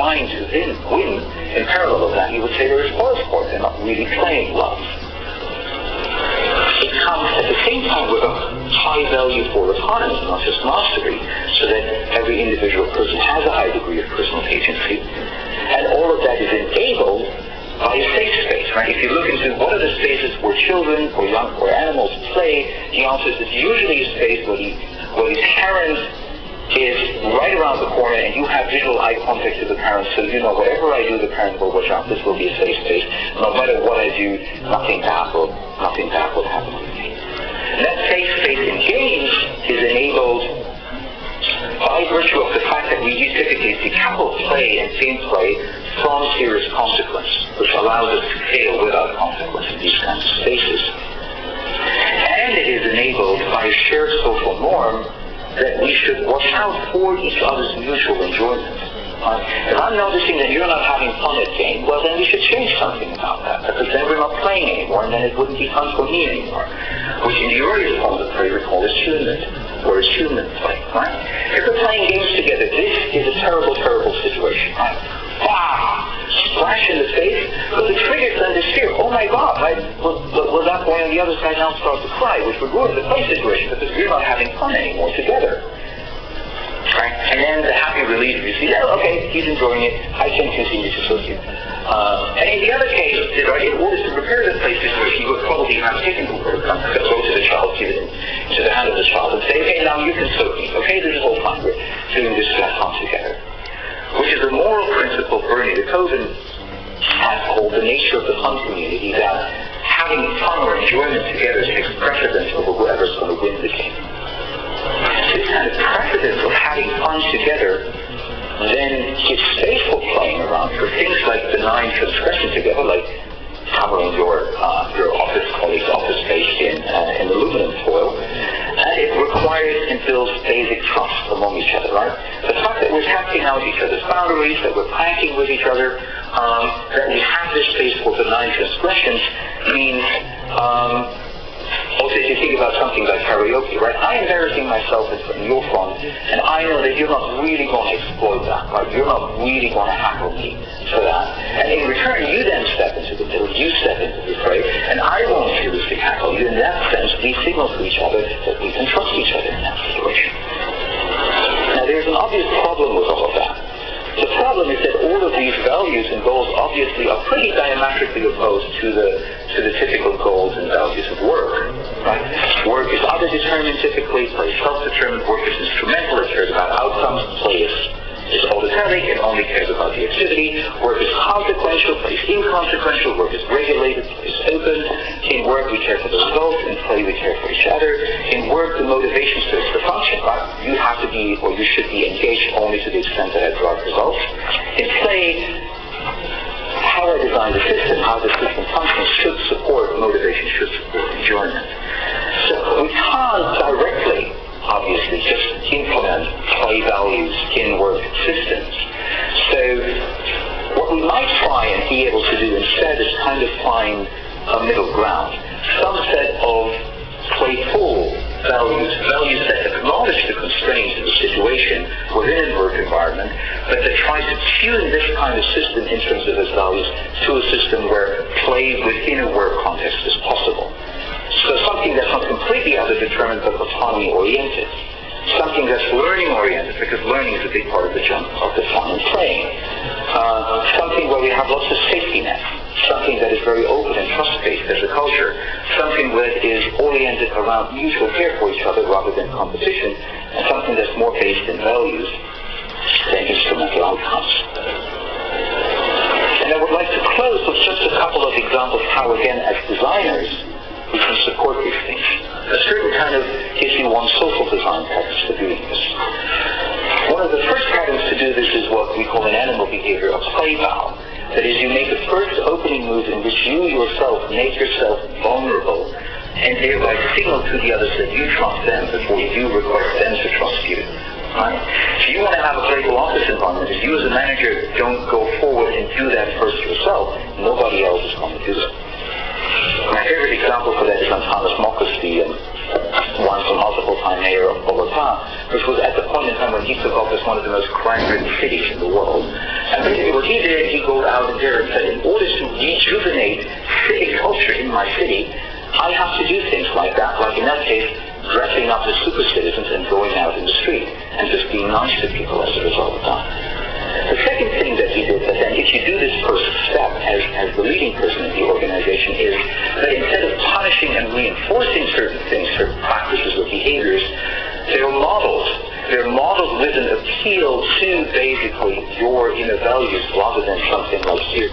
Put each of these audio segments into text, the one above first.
trying to win, in parallel of that, you would say there is spoil sport. They're not really playing love. It comes at the same time with a high value for autonomy, not just mastery, so that every individual person has a high degree of personal agency. And all of that is enabled by a safe space, right? If you look into what are the spaces where children or animals play, the answer is it's usually a space where the parent is right around the corner and you have visual eye contact with the parent, so you know whatever I do, the parent will watch out. This will be a safe space. No matter what I do, nothing bad will happen to me. And that safe space in games is enabled by virtue of the fact that we typically decouple play and gameplay from serious consequence, which allows us to fail without consequence in these kinds of spaces. And it is enabled by a shared social norm that we should watch out for each other's mutual enjoyment. If I'm noticing that you're not having fun at game, well then we should change something about that, because then we're not playing anymore, and then it wouldn't be fun for me anymore. Which in the earliest forms of play we call attunement, or attunement play, right? If we're playing games together, this is a terrible, terrible situation, right? Splash in the face, but the triggers then this fear. Oh my God, right? Will that boy on the other side now start to cry, which would ruin the play situation because we're not having fun anymore together. Right? And then the happy relief, you see, oh, okay, he's enjoying it, I can continue to associate. And in the other case, right, in order to prepare the play situation, you would probably have taken the word, go to the child, give it into the hand of the child, and say, okay, now you can soak me. Okay, this is all fine, we're doing this to have fun together. Which is a moral principle Bernie de Koven has called the nature of the fun community, that having fun or enjoyment together takes precedence over whoever's going to win the game. This kind of precedence of having fun together then gives space for playing around for things like benign transgression together, like covering your office colleague's office space in aluminum foil. And it requires and builds basic trust among each other, right? The fact that we're tapping out each other's boundaries, that we're pranking with each other, that we have this space for benign transgressions means, also if you think about something like karaoke, right? I'm embarrassing myself in your front, and I know that you're not really going to exploit that, right? You're not really going to hackle me for that. And in return, you then step into the middle, you step into the fray, and I won't seriously hackle you. In that sense, we signal to each other that we can trust each other in that situation. Now, there's an obvious problem with all of that. The problem is that all of these values and goals obviously are pretty diametrically opposed to the typical goals and values of work. Right? Work is other-determined typically, play is self-determined, work is instrumental, it cares about outcomes, play is autotelic, it only cares about the activity, work is consequential, play is inconsequential, work is regulated, play is open. In work we care for the results, in play we care for each other. In work the motivation serves the function, right? You have to be, or you should be engaged only to the extent that I drive results. In play, how I design the system, how the system functions should support motivation, should support enjoyment. So we can't directly, obviously, just implement play values in work systems. So what we might try and be able to do instead is kind of find a middle ground, some set of playful values that acknowledge the constraints of the situation within a work environment, but that tries to tune this kind of system in terms of its values to a system where play within a work context is possible. So something that's not completely other-determined but autonomy-oriented. Something that's learning-oriented, because learning is a big part of the fun and playing. Something where we have lots of safety nets. Something that is very open and trust-based as a culture. Something that is oriented around mutual care for each other rather than competition. And something that's more based in values than instrumental outcomes. And I would like to close with just a couple of examples how, again, as designers, we can support these things. A certain kind of gives you one social design pattern for doing this. One of the first patterns to do this is what we call an animal behavior, a play vow. That is, you make a first opening move in which you yourself make yourself vulnerable and thereby signal to the others that you trust them before you require them to trust you. Right? If you want to have a playful office environment, if you as a manager don't go forward and do that first yourself, nobody else is going to do it. My favorite example for that is Antanas Mokos, the once and multiple-time mayor of Bogota, which was at the point in time when he took office one of the most crime-ridden cities in the world. And what he did, he goes out there and said, in order to rejuvenate civic culture in my city, I have to do things like that, like in that case, dressing up as super citizens and going out in the street and just being nice to people as a result of that. The second thing that he did, but then if you do this first step as the leading person in the organization, is that instead of punishing and reinforcing certain things, certain practices or behaviors, they're modeled. They're modeled with an appeal to basically your inner values rather than something like fear.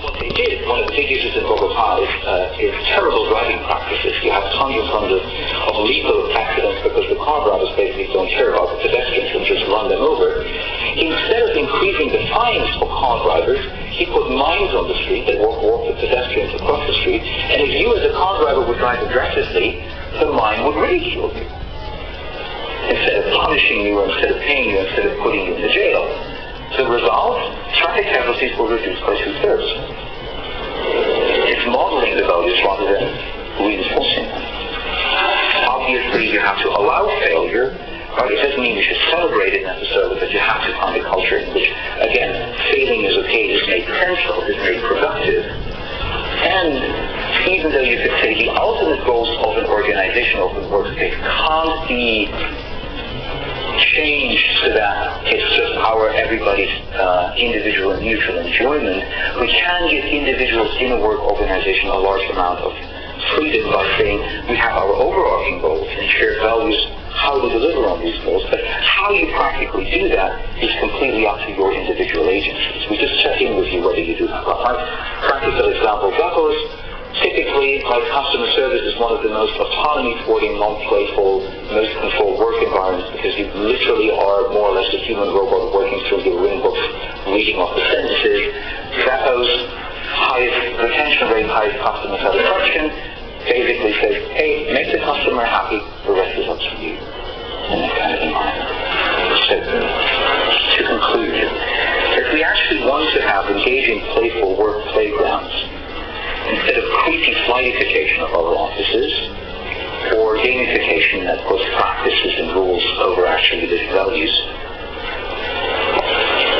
What they did, one of the big issues in Bogota is terrible driving practices. You have tons and tons of lethal accidents because the car drivers basically don't care about the pedestrians and just run them over. Instead of increasing the fines for car drivers, he put mines on the street that walk the pedestrians across the street, and if you as a car driver would drive aggressively, the mine would ridicule you. Instead of punishing you, instead of paying you, instead of putting you in the jail. The result, traffic casualties were reduced by 2/3. It's modeling the values rather than reinforcing them. Obviously, you have to allow failure, but it doesn't mean you should celebrate it necessarily, but you have to find a culture in which, again, failing is okay, is made sensible, is made productive. And even though you could say the ultimate goals of an organization, of a workspace, can't be changed so that it's just everybody's individual and mutual enjoyment, we can give individuals in a work organization a large amount of freedom by saying we have our overarching goals and shared values, how to deliver on these goals, but how you practically do that is completely up to your individual agencies. We just check in with you whether you do that. My practical example, Gatos, typically, like customer service is one of the most autonomy-thwarting, non-playful, most controlled work environments because you literally are more or less a human robot working through your ring books, reading off the sentences. Zappos, highest retention rate, highest customer satisfaction, basically says, hey, make the customer happy, the rest is up to you. In that kind of environment. So, to conclude, if we actually want to have engaging, playful work playgrounds, instead of creepy flightification of our offices, or gamification that puts practices and rules over actually the values,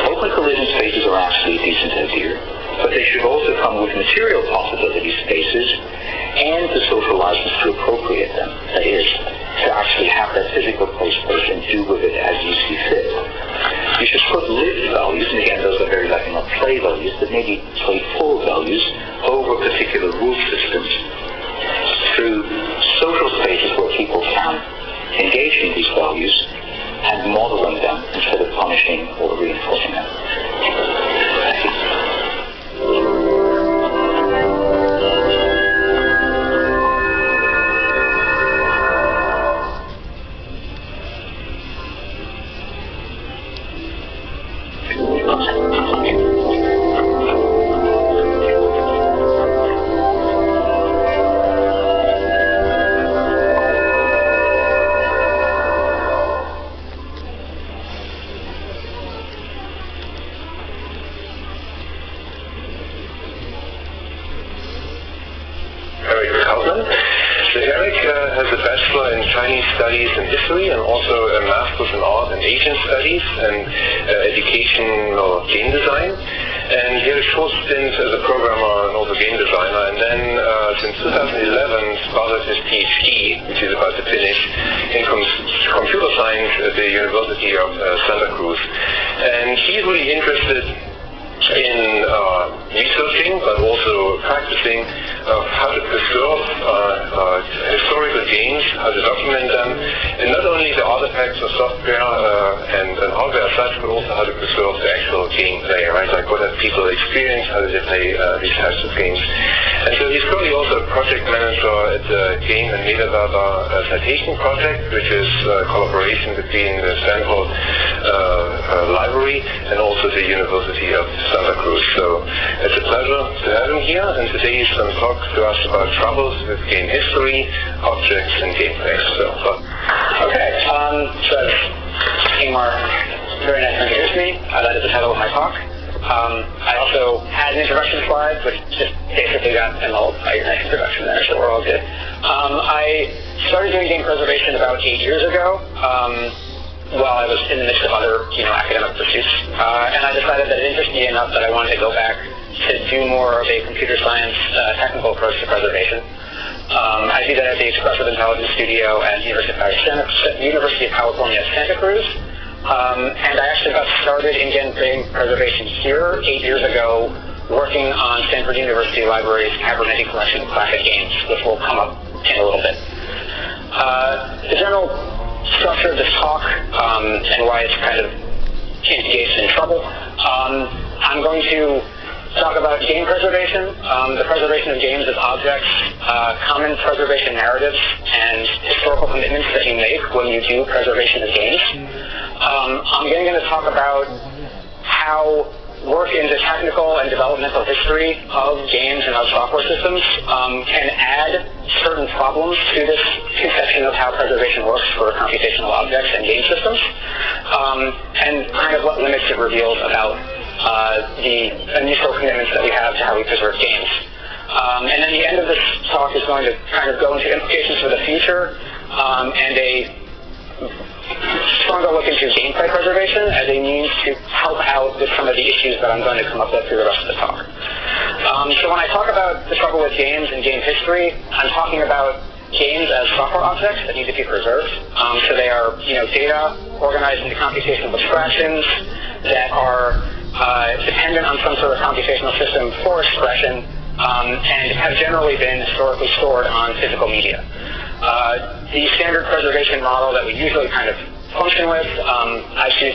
open collision spaces are actually a decent idea, but they should also come with material possibility spaces and the social license to appropriate them. That is, to actually have that physical place first and do with it as you see fit. You should put lived values, and again, those are very likely not play values, but maybe playful values over particular rule systems through social spaces where people can engage in these values and modeling them instead of punishing or reinforcing them. Thank you. Studies and history, and also a master's in art and Asian studies and education or game design. And he had a short stint as a programmer and also game designer, and then since 2011 started his PhD, which is about to finish, in computer science at the University of Santa Cruz. And he's really interested in researching, but also practicing how to preserve historical games, how to document them, and not only the artifacts of software and hardware as such, but also how to preserve the actual gameplay, right? Like what have people experienced, how do they play these types of games. And so he's currently also a project manager at the Game and Metadata Citation Project, which is a collaboration between the Stanford Library and also the University of Santa Cruz. So it's a pleasure to have him here, and today he's going to talk to us about troubles with game history, objects, and gameplay. Okay, so Ingmar, very nice to introduce me. That is the title of my talk. I also had an introduction slide, which just basically got annulled by your nice introduction there, so we're all good. I started doing game preservation about 8 years ago. While I was in the midst of other, academic pursuits, and I me enough that I wanted to go back to do more of a computer science technical approach to preservation. I do that at the Expressive Intelligence Studio at University of California, Santa Cruz. And I actually got started in game preservation here 8 years ago, working on Stanford University Library's Abernethy collection of classic games, which will come up in a little bit. The general structure of this talk and why it's kind of engaged in trouble. I'm going to talk about game preservation, the preservation of games as objects, common preservation narratives, and historical commitments that you make when you do preservation of games. I'm then going to talk about how work into technical and developmental history of games and of software systems can add certain problems to this conception of how preservation works for computational objects and game systems, and kind of what limits it reveals about the initial commitments that we have to how we preserve games. And then the end of this talk is going to kind of go into implications for the future and a stronger look into gameplay preservation as a means to help out with some of the issues that I'm going to come up with through the rest of the talk. So when I talk about the trouble with games and game history, I'm talking about games as software objects that need to be preserved. So they are, data organized into computational abstractions that are dependent on some sort of computational system for expression, and have generally been historically stored on physical media. The standard preservation model that we usually kind of function with, I choose